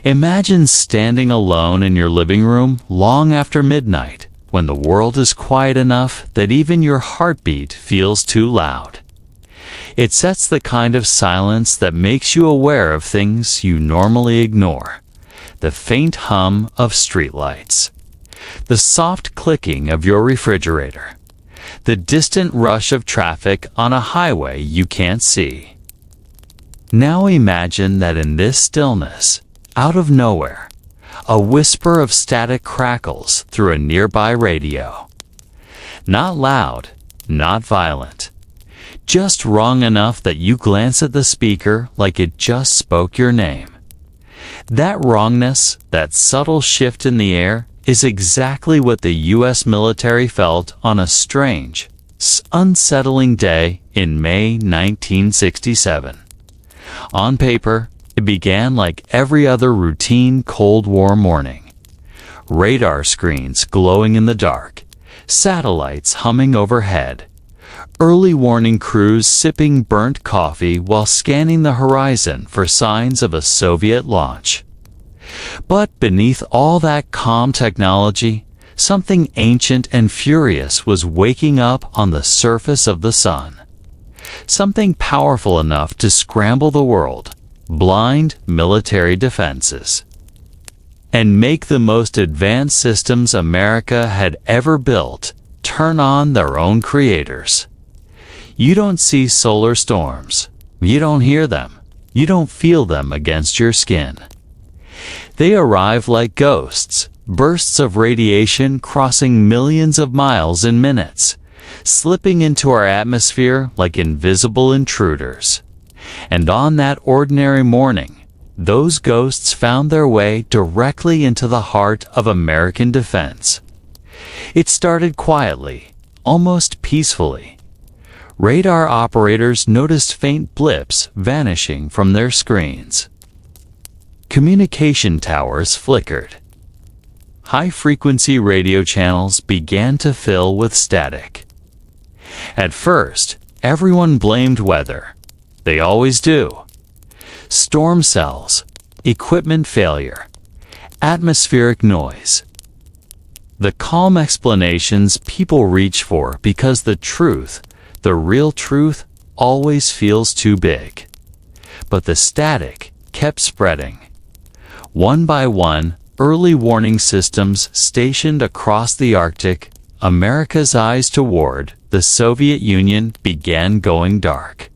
Imagine standing alone in your living room long after midnight, when the world is quiet enough that even your heartbeat feels too loud. It sets the kind of silence that makes you aware of things you normally ignore. The faint hum of streetlights, the soft clicking of your refrigerator, the distant rush of traffic on a highway you can't see. Now imagine that in this stillness, out of nowhere, a whisper of static crackles through a nearby radio. Not loud, not violent, just wrong enough that you glance at the speaker like it just spoke your name. That wrongness, that subtle shift in the air, is exactly what the U.S. military felt on a strange, unsettling day in May 1967. On paper, it began like every other routine Cold War morning. Radar screens glowing in the dark, satellites humming overhead, early warning crews sipping burnt coffee while scanning the horizon for signs of a Soviet launch. But beneath all that calm technology, something ancient and furious was waking up on the surface of the sun. Something powerful enough to scramble the world, blind military defenses, and make the most advanced systems America had ever built turn on their own creators. You don't see solar storms. You don't hear them. You don't feel them against your skin. They arrive like ghosts, bursts of radiation crossing millions of miles in minutes, slipping into our atmosphere like invisible intruders. And on that ordinary morning, those ghosts found their way directly into the heart of American defense. It started quietly, almost peacefully. Radar operators noticed faint blips vanishing from their screens. Communication towers flickered. High-frequency radio channels began to fill with static. At first, everyone blamed weather. They always do. Storm cells, equipment failure, atmospheric noise. The calm explanations people reach for because the truth, the real truth, always feels too big. But the static kept spreading. One by one, early warning systems stationed across the Arctic, America's eyes toward the Soviet Union, began going dark.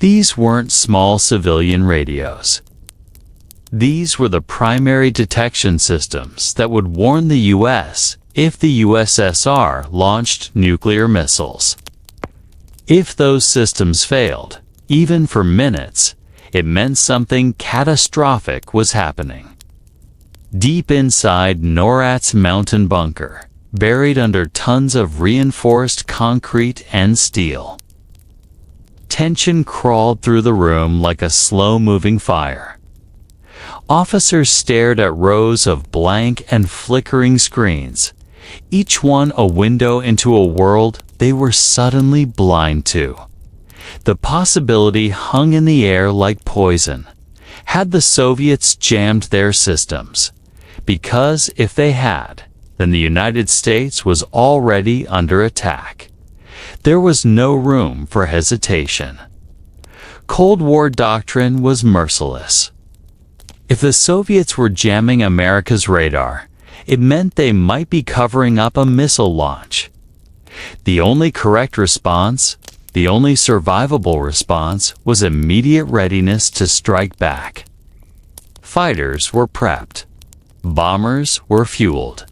These weren't small civilian radios. These were the primary detection systems that would warn the U.S. if the USSR launched nuclear missiles. If those systems failed, even for minutes, it meant something catastrophic was happening. Deep inside NORAD's mountain bunker, buried under tons of reinforced concrete and steel, tension crawled through the room like a slow-moving fire. Officers stared at rows of blank and flickering screens, each one a window into a world they were suddenly blind to. The possibility hung in the air like poison. Had the Soviets jammed their systems? Because if they had, then the United States was already under attack. There was no room for hesitation. Cold War doctrine was merciless. If the Soviets were jamming America's radar, it meant they might be covering up a missile launch. The only correct response, the only survivable response, was immediate readiness to strike back. Fighters were prepped. Bombers were fueled.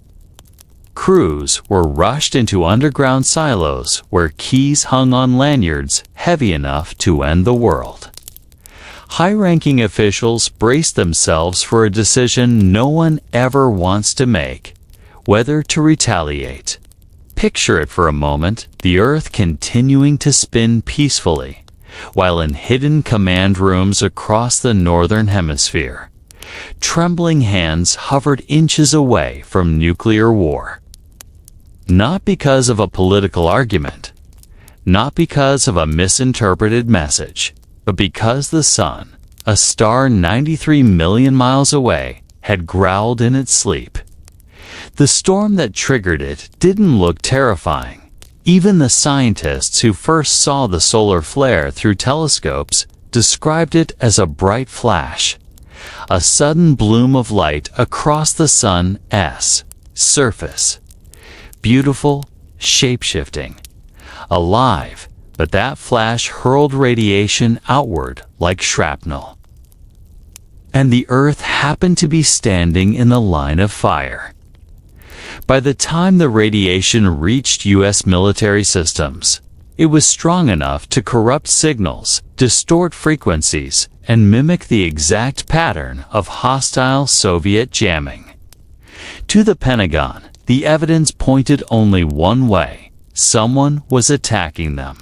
Crews were rushed into underground silos where keys hung on lanyards heavy enough to end the world. High-ranking officials braced themselves for a decision no one ever wants to make: whether to retaliate. Picture it for a moment, the Earth continuing to spin peacefully, while in hidden command rooms across the Northern Hemisphere, trembling hands hovered inches away from nuclear war. Not because of a political argument, not because of a misinterpreted message, but because the sun, a star 93 million miles away, had growled in its sleep. The storm that triggered it didn't look terrifying. Even the scientists who first saw the solar flare through telescopes described it as a bright flash, a sudden bloom of light across the sun's surface. Beautiful, shape-shifting, alive, but that flash hurled radiation outward like shrapnel. And the Earth happened to be standing in the line of fire. By the time the radiation reached U.S. military systems, it was strong enough to corrupt signals, distort frequencies, and mimic the exact pattern of hostile Soviet jamming. To the Pentagon, the evidence pointed only one way: someone was attacking them.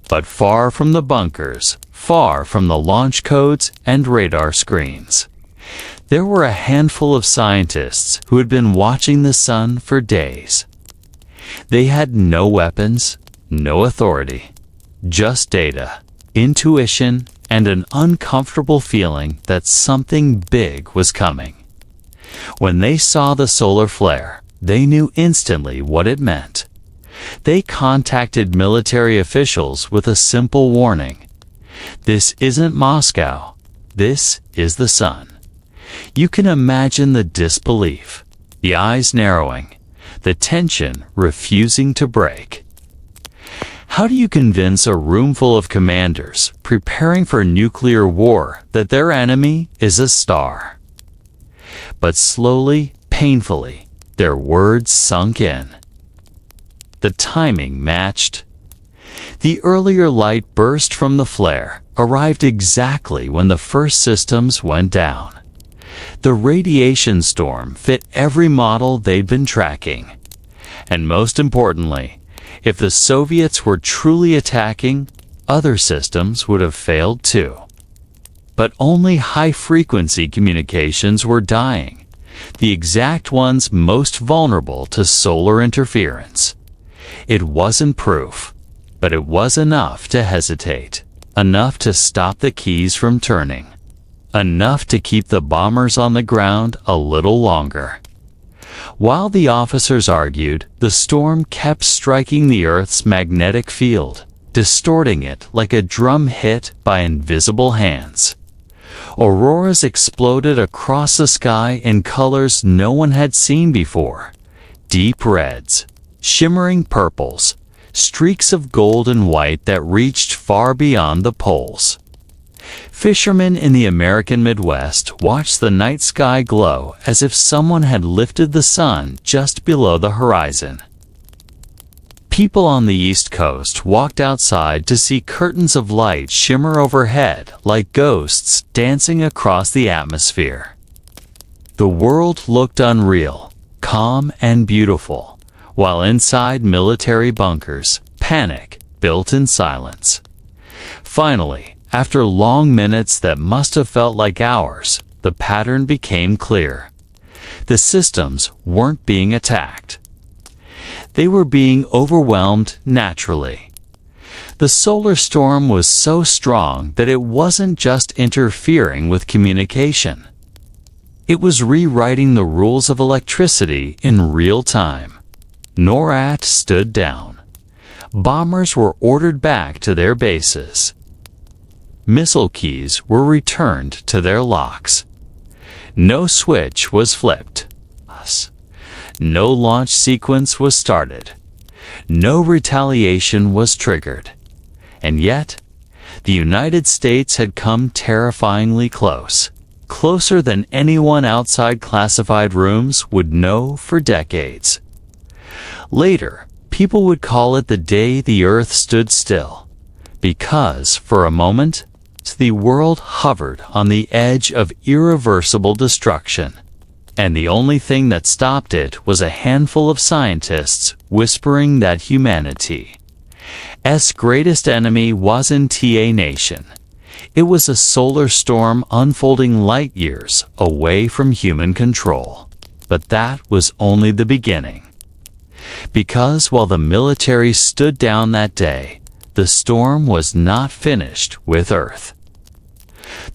But far from the bunkers, far from the launch codes and radar screens, there were a handful of scientists who had been watching the sun for days. They had no weapons, no authority, just data, intuition, and an uncomfortable feeling that something big was coming. When they saw the solar flare, they knew instantly what it meant. They contacted military officials with a simple warning: "This isn't Moscow. This is the sun." You can imagine the disbelief, the eyes narrowing, the tension refusing to break. How do you convince a room full of commanders preparing for nuclear war that their enemy is a star? But slowly, painfully, their words sunk in. The timing matched. The earlier light burst from the flare arrived exactly when the first systems went down. The radiation storm fit every model they'd been tracking. And most importantly, if the Soviets were truly attacking, other systems would have failed too. But only high-frequency communications were dying, the exact ones most vulnerable to solar interference. It wasn't proof, but it was enough to hesitate, enough to stop the keys from turning, enough to keep the bombers on the ground a little longer. While the officers argued, the storm kept striking the Earth's magnetic field, distorting it like a drum hit by invisible hands. Auroras exploded across the sky in colors no one had seen before: deep reds, shimmering purples, streaks of gold and white that reached far beyond the poles. Fishermen in the American Midwest watched the night sky glow as if someone had lifted the sun just below the horizon. People on the East Coast walked outside to see curtains of light shimmer overhead like ghosts dancing across the atmosphere. The world looked unreal, calm and beautiful, while inside military bunkers, panic built in silence. Finally, after long minutes that must have felt like hours, the pattern became clear. The systems weren't being attacked. They were being overwhelmed naturally. The solar storm was so strong that it wasn't just interfering with communication. It was rewriting the rules of electricity in real time. NORAD stood down. Bombers were ordered back to their bases. Missile keys were returned to their locks. No switch was flipped. No launch sequence was started. No retaliation was triggered. And yet, the United States had come terrifyingly close, closer than anyone outside classified rooms would know for decades. Later, people would call it the day the Earth stood still, because, for a moment, the world hovered on the edge of irreversible destruction. And the only thing that stopped it was a handful of scientists whispering that humanity's greatest enemy wasn't a nation. It was a solar storm unfolding light years away from human control. But that was only the beginning. Because while the military stood down that day, the storm was not finished with Earth.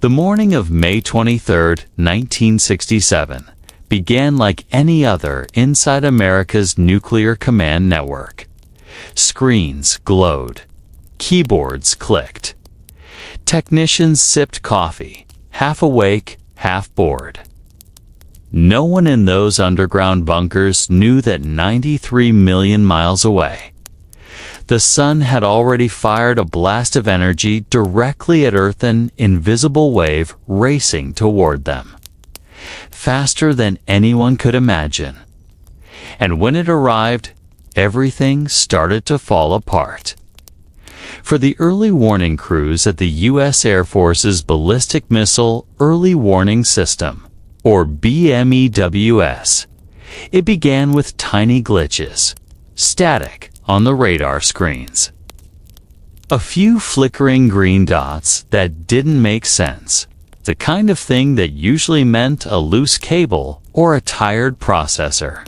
The morning of May 23, 1967, began like any other inside America's nuclear command network. Screens glowed. Keyboards clicked. Technicians sipped coffee, half awake, half bored. No one in those underground bunkers knew that 93 million miles away, the sun had already fired a blast of energy directly at Earth, an invisible wave racing toward them, faster than anyone could imagine. And when it arrived, everything started to fall apart. For the early warning crews at the U.S. Air Force's Ballistic Missile Early Warning System, or BMEWS, it began with tiny glitches, static on the radar screens. A few flickering green dots that didn't make sense, the kind of thing that usually meant a loose cable or a tired processor.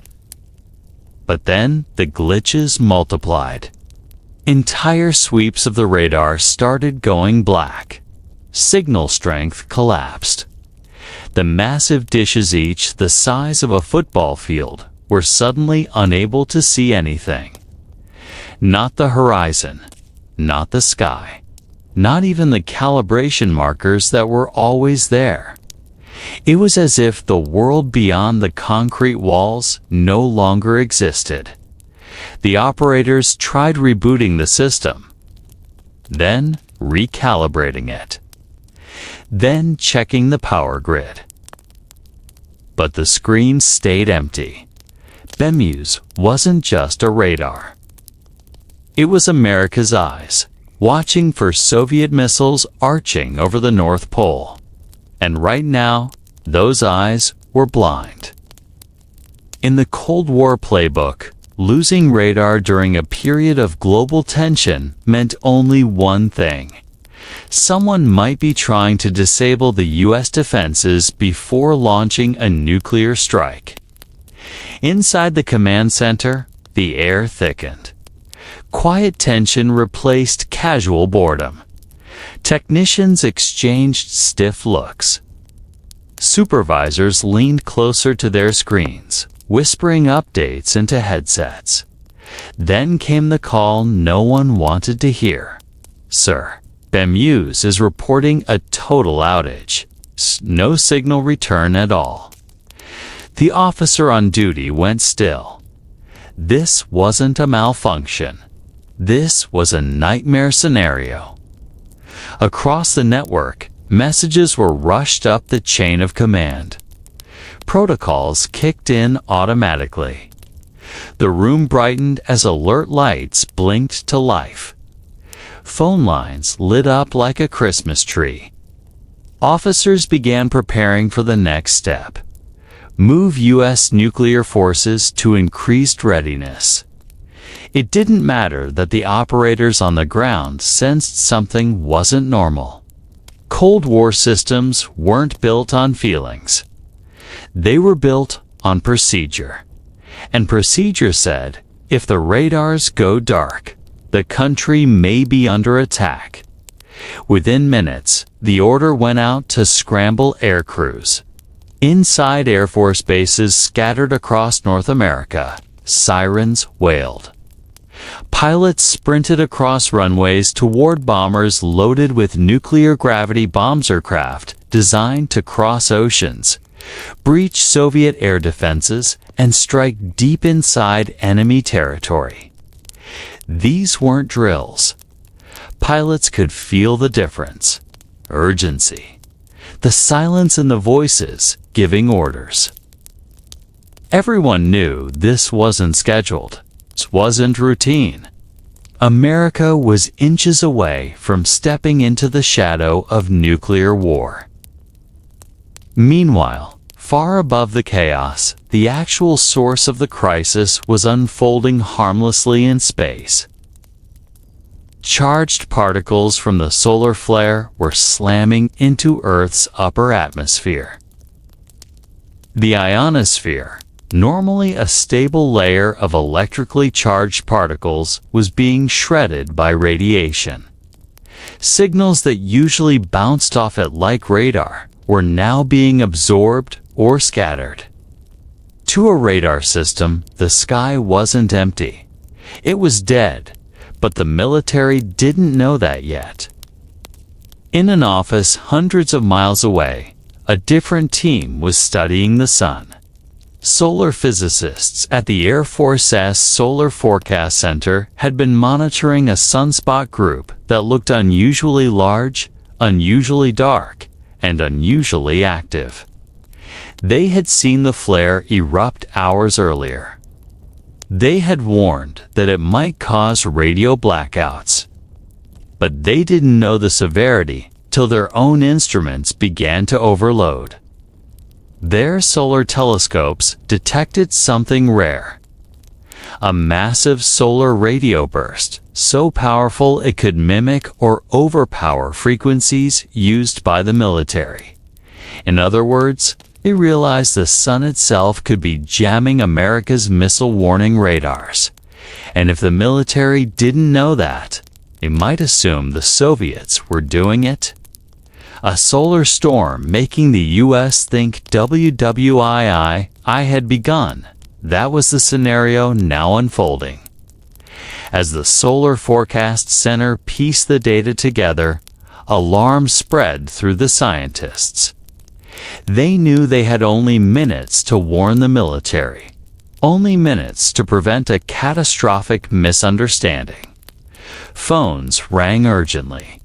But then the glitches multiplied. Entire sweeps of the radar started going black. Signal strength collapsed. The massive dishes, each the size of a football field, were suddenly unable to see anything. Not the horizon, not the sky, not even the calibration markers that were always there. It was as if the world beyond the concrete walls no longer existed. The operators tried rebooting the system, then recalibrating it, then checking the power grid. But the screen stayed empty. BMEWS wasn't just a radar. It was America's eyes, watching for Soviet missiles arching over the North Pole. And right now, those eyes were blind. In the Cold War playbook, losing radar during a period of global tension meant only one thing. Someone might be trying to disable the U.S. defenses before launching a nuclear strike. Inside the command center, the air thickened. Quiet tension replaced casual boredom. Technicians exchanged stiff looks. Supervisors leaned closer to their screens, whispering updates into headsets. Then came the call no one wanted to hear. "Sir, BMEWS is reporting a total outage. No signal return at all." The officer on duty went still. This wasn't a malfunction. This was a nightmare scenario. Across the network, messages were rushed up the chain of command. Protocols kicked in automatically. The room brightened as alert lights blinked to life. Phone lines lit up like a Christmas tree. Officers began preparing for the next step. Move U.S. nuclear forces to increased readiness. It didn't matter that the operators on the ground sensed something wasn't normal. Cold War systems weren't built on feelings. They were built on procedure. And procedure said, if the radars go dark, the country may be under attack. Within minutes, the order went out to scramble air crews. Inside Air Force bases scattered across North America, sirens wailed. Pilots sprinted across runways toward bombers loaded with nuclear gravity bombs aircraft designed to cross oceans, breach Soviet air defenses, and strike deep inside enemy territory. These weren't drills. Pilots could feel the difference. Urgency. The silence in the voices giving orders. Everyone knew this wasn't scheduled. This wasn't routine. America was inches away from stepping into the shadow of nuclear war. Meanwhile, far above the chaos, the actual source of the crisis was unfolding harmlessly in space. Charged particles from the solar flare were slamming into Earth's upper atmosphere. The ionosphere, normally a stable layer of electrically charged particles, was being shredded by radiation. Signals that usually bounced off it like radar were now being absorbed or scattered. To a radar system, the sky wasn't empty. It was dead, but the military didn't know that yet. In an office hundreds of miles away, a different team was studying the sun. Solar physicists at the Air Force's Solar Forecast Center had been monitoring a sunspot group that looked unusually large, unusually dark, and unusually active. They had seen the flare erupt hours earlier. They had warned that it might cause radio blackouts. But they didn't know the severity till their own instruments began to overload. Their solar telescopes detected something rare. A massive solar radio burst, so powerful it could mimic or overpower frequencies used by the military. In other words, they realized the sun itself could be jamming America's missile warning radars. And if the military didn't know that, they might assume the Soviets were doing it. A solar storm making the U.S. think WWII had begun. That was the scenario now unfolding. As the Solar Forecast Center pieced the data together, alarm spread through the scientists. They knew they had only minutes to warn the military, only minutes to prevent a catastrophic misunderstanding. Phones rang urgently.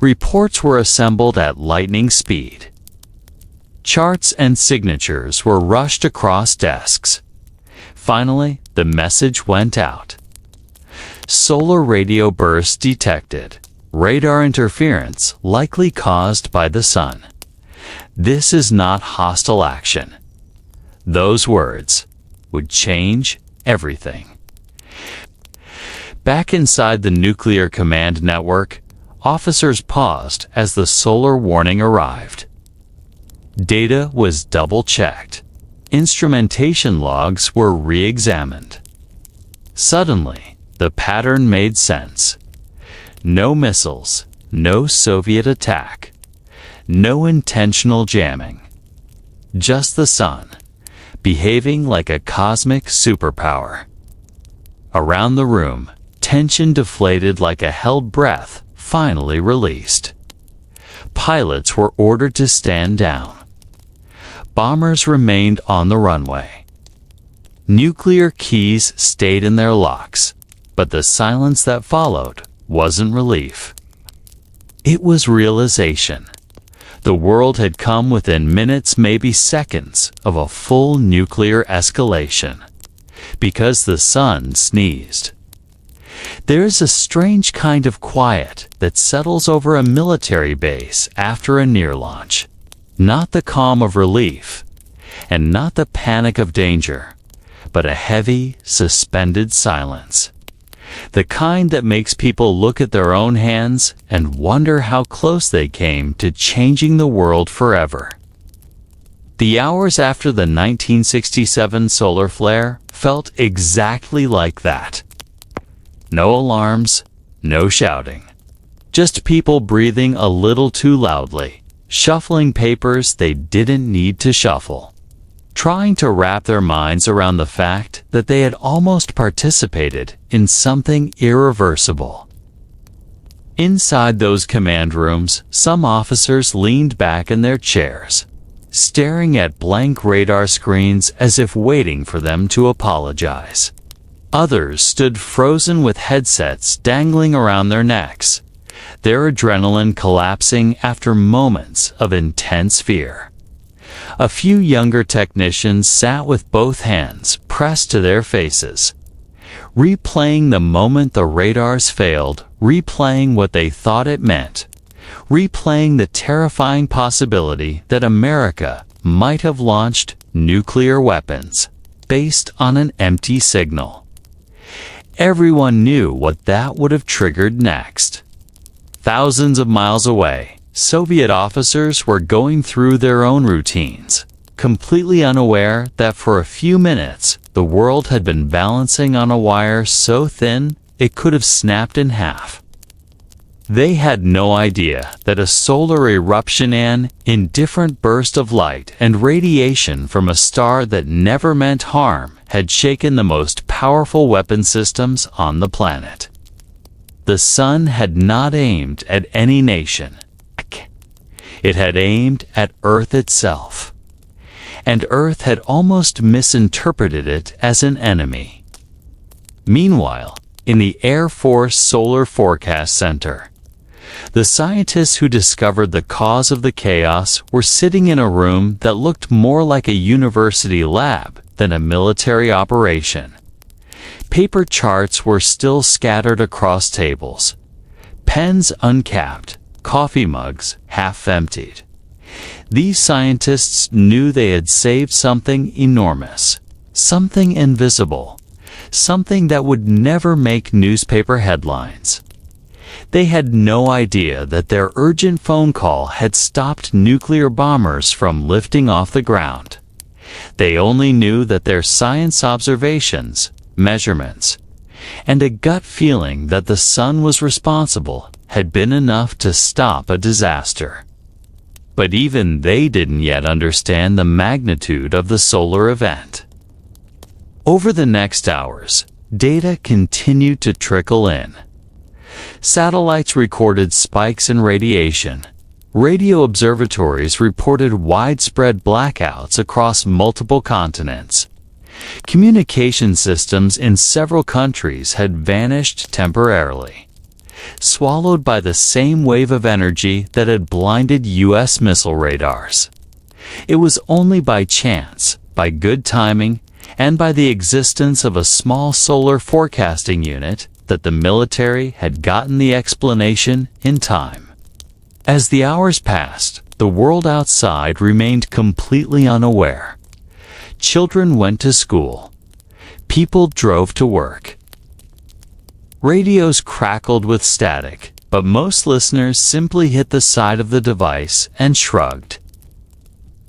Reports were assembled at lightning speed. Charts and signatures were rushed across desks. Finally, the message went out. Solar radio burst detected. Radar interference likely caused by the sun. This is not hostile action. Those words would change everything. Back inside the nuclear command network, officers paused as the solar warning arrived. Data was double-checked. Instrumentation logs were re-examined. Suddenly, the pattern made sense. No missiles, no Soviet attack, no intentional jamming. Just the sun, behaving like a cosmic superpower. Around the room, tension deflated like a held breath finally released. Pilots were ordered to stand down. Bombers remained on the runway. Nuclear keys stayed in their locks, but the silence that followed wasn't relief. It was realization. The world had come within minutes, maybe seconds, of a full nuclear escalation, because the sun sneezed. There is a strange kind of quiet that settles over a military base after a near launch. Not the calm of relief, and not the panic of danger, but a heavy, suspended silence. The kind that makes people look at their own hands and wonder how close they came to changing the world forever. The hours after the 1967 solar flare felt exactly like that. No alarms, no shouting. Just people breathing a little too loudly, shuffling papers they didn't need to shuffle, trying to wrap their minds around the fact that they had almost participated in something irreversible. Inside those command rooms, some officers leaned back in their chairs, staring at blank radar screens as if waiting for them to apologize. Others stood frozen with headsets dangling around their necks, their adrenaline collapsing after moments of intense fear. A few younger technicians sat with both hands pressed to their faces, replaying the moment the radars failed, replaying what they thought it meant, replaying the terrifying possibility that America might have launched nuclear weapons based on an empty signal. Everyone knew what that would have triggered next. Thousands of miles away, Soviet officers were going through their own routines, completely unaware that for a few minutes the world had been balancing on a wire so thin it could have snapped in half. They had no idea that a solar eruption, an indifferent burst of light and radiation from a star that never meant harm, had shaken the most powerful weapon systems on the planet. The sun had not aimed at any nation. It had aimed at Earth itself. And Earth had almost misinterpreted it as an enemy. Meanwhile, in the Air Force Solar Forecast Center, the scientists who discovered the cause of the chaos were sitting in a room that looked more like a university lab than a military operation. Paper charts were still scattered across tables, pens uncapped, coffee mugs half emptied. These scientists knew they had saved something enormous, something invisible, something that would never make newspaper headlines. They had no idea that their urgent phone call had stopped nuclear bombers from lifting off the ground. They only knew that their science observations, measurements, and a gut feeling that the sun was responsible had been enough to stop a disaster. But even they didn't yet understand the magnitude of the solar event. Over the next hours, data continued to trickle in. Satellites recorded spikes in radiation. Radio observatories reported widespread blackouts across multiple continents. Communication systems in several countries had vanished temporarily, swallowed by the same wave of energy that had blinded U.S. missile radars. It was only by chance, by good timing, and by the existence of a small solar forecasting unit that the military had gotten the explanation in time. As the hours passed, the world outside remained completely unaware. Children went to school. People drove to work. Radios crackled with static, but most listeners simply hit the side of the device and shrugged.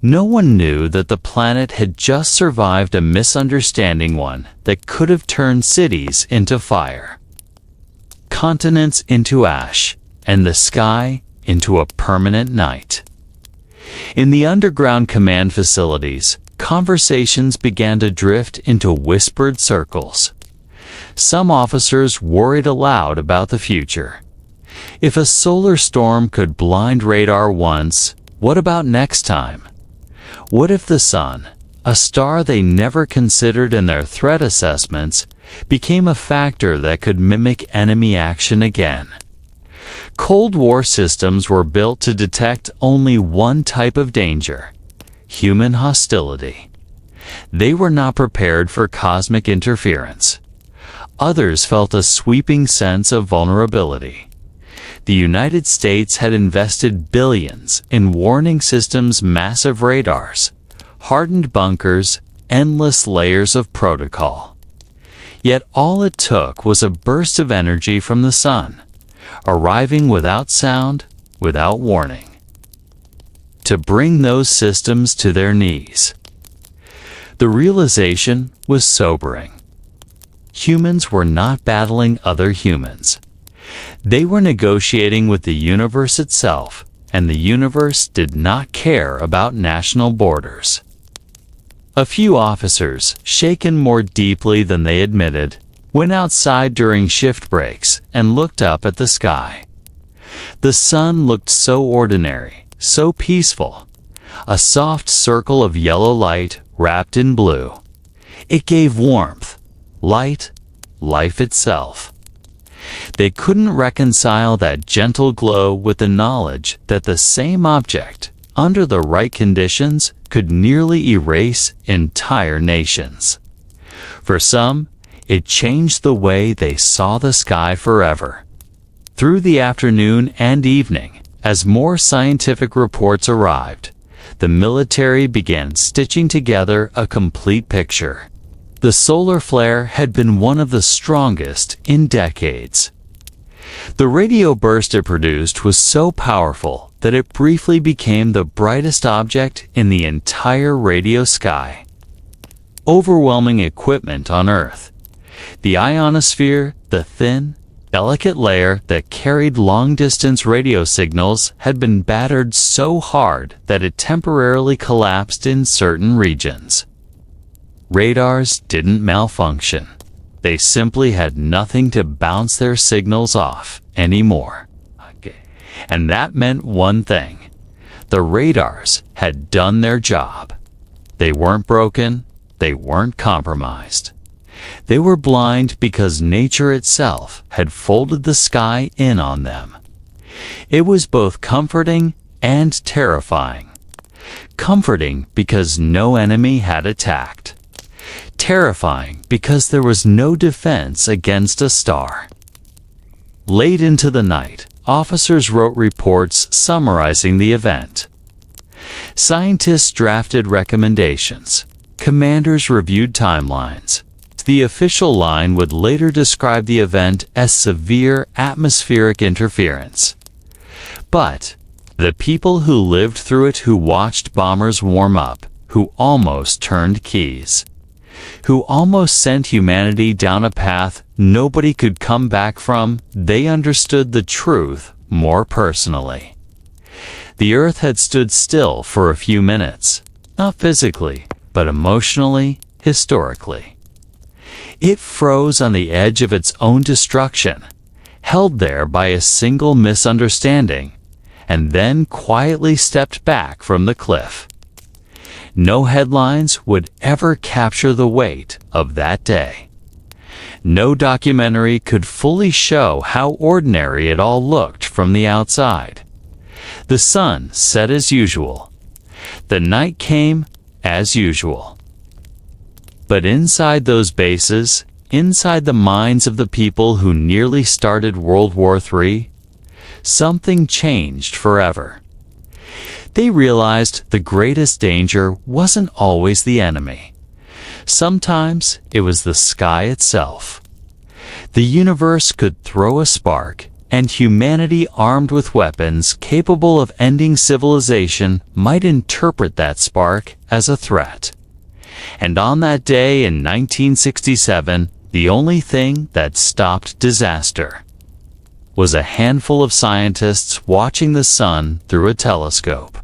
No one knew that the planet had just survived a misunderstanding, one that could have turned cities into fire, continents into ash, and the sky into a permanent night. In the underground command facilities, conversations began to drift into whispered circles. Some officers worried aloud about the future. If a solar storm could blind radar once, what about next time? What if the sun, a star they never considered in their threat assessments, became a factor that could mimic enemy action again? Cold War systems were built to detect only one type of danger: human hostility. They were not prepared for cosmic interference. Others felt a sweeping sense of vulnerability. The United States had invested billions in warning systems, massive radars, hardened bunkers, endless layers of protocol. Yet all it took was a burst of energy from the sun, arriving without sound, without warning, to bring those systems to their knees. The realization was sobering. Humans were not battling other humans. They were negotiating with the universe itself, and the universe did not care about national borders. A few officers, shaken more deeply than they admitted, went outside during shift breaks and looked up at the sky. The sun looked so ordinary, so peaceful, a soft circle of yellow light wrapped in blue. It gave warmth, light, life itself. They couldn't reconcile that gentle glow with the knowledge that the same object, under the right conditions, could nearly erase entire nations. For some, it changed the way they saw the sky forever. Through the afternoon and evening, as more scientific reports arrived, the military began stitching together a complete picture. The solar flare had been one of the strongest in decades. The radio burst it produced was so powerful that it briefly became the brightest object in the entire radio sky. Overwhelming equipment on Earth. The ionosphere, the thin, delicate layer that carried long-distance radio signals had been battered so hard that it temporarily collapsed in certain regions. Radars didn't malfunction. They simply had nothing to bounce their signals off anymore. And that meant one thing. The radars had done their job. They weren't broken. They weren't compromised. They were blind because nature itself had folded the sky in on them. It was both comforting and terrifying. Comforting because no enemy had attacked. Terrifying because there was no defense against a star. Late into the night, officers wrote reports summarizing the event. Scientists drafted recommendations. Commanders reviewed timelines. The official line would later describe the event as severe atmospheric interference. But the people who lived through it, who watched bombers warm up, who almost turned keys, who almost sent humanity down a path nobody could come back from, they understood the truth more personally. The Earth had stood still for a few minutes, not physically, but emotionally, historically. It froze on the edge of its own destruction, held there by a single misunderstanding, and then quietly stepped back from the cliff. No headlines would ever capture the weight of that day. No documentary could fully show how ordinary it all looked from the outside. The sun set as usual. The night came as usual. But inside those bases, inside the minds of the people who nearly started World War III, something changed forever. They realized the greatest danger wasn't always the enemy. Sometimes it was the sky itself. The universe could throw a spark, and humanity armed with weapons capable of ending civilization might interpret that spark as a threat. And on that day in 1967, the only thing that stopped disaster was a handful of scientists watching the sun through a telescope.